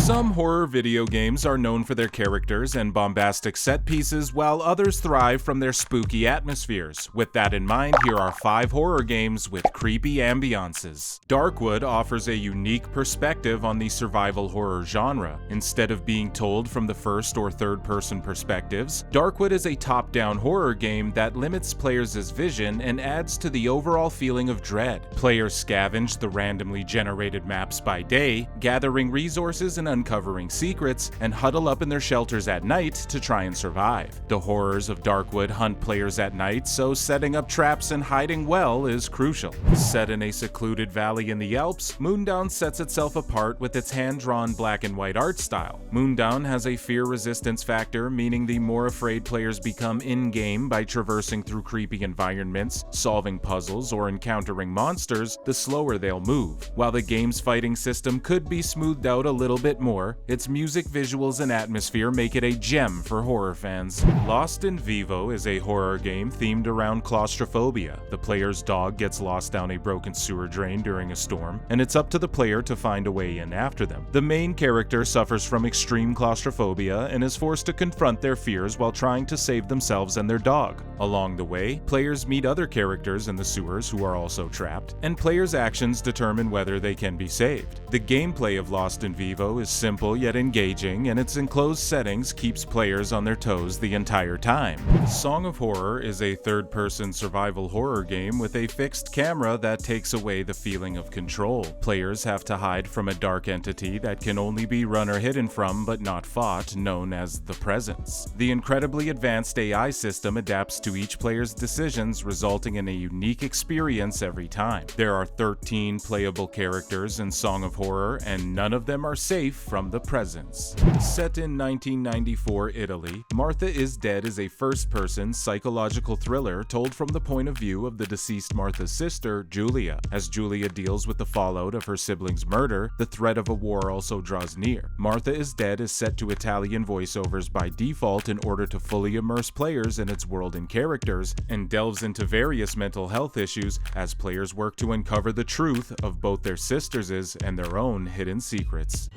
Some horror video games are known for their characters and bombastic set pieces, while others thrive from their spooky atmospheres. With that in mind, here are 5 horror games with creepy ambiances. DARKWOOD offers a unique perspective on the survival horror genre. Instead of being told from the first or third person perspectives, DARKWOOD is a top-down horror game that limits players' vision and adds to the overall feeling of dread. Players scavenge the randomly generated maps by day, gathering resources and uncovering secrets, and huddle up in their shelters at night to try and survive. The horrors of DARKWOOD hunt players at night, so setting up traps and hiding well is crucial. Set in a secluded valley in the Alps, MUNDAUN sets itself apart with its hand-drawn black and white art style. MUNDAUN has a fear resistance factor, meaning the more afraid players become in-game by traversing through creepy environments, solving puzzles, or encountering monsters, the slower they'll move. While the game's fighting system could be smoothed out a little bit more, its music, visuals, and atmosphere make it a gem for horror fans. Lost in VIVO is a horror game themed around claustrophobia. The player's dog gets lost down a broken sewer drain during a storm, and it's up to the player to find a way in after them. The main character suffers from extreme claustrophobia and is forced to confront their fears while trying to save themselves and their dog. Along the way, players meet other characters in the sewers who are also trapped, and players' actions determine whether they can be saved. The gameplay of Lost in VIVO is simple yet engaging, and its enclosed settings keeps players on their toes the entire time. Song of Horror is a third-person survival horror game with a fixed camera that takes away the feeling of control. Players have to hide from a dark entity that can only be run or hidden from but not fought, known as the Presence. The incredibly advanced AI system adapts to each player's decisions, resulting in a unique experience every time. There are 13 playable characters in Song of Horror, and none of them are safe from the Presence. Set in 1994 Italy, Martha is Dead is a first-person psychological thriller told from the point of view of the deceased Martha's sister, Julia. As Julia deals with the fallout of her sibling's murder, the threat of a war also draws near. Martha is Dead is set to Italian voiceovers by default in order to fully immerse players in its world and characters, and delves into various mental health issues as players work to uncover the truth of both their sisters' and their own hidden secrets.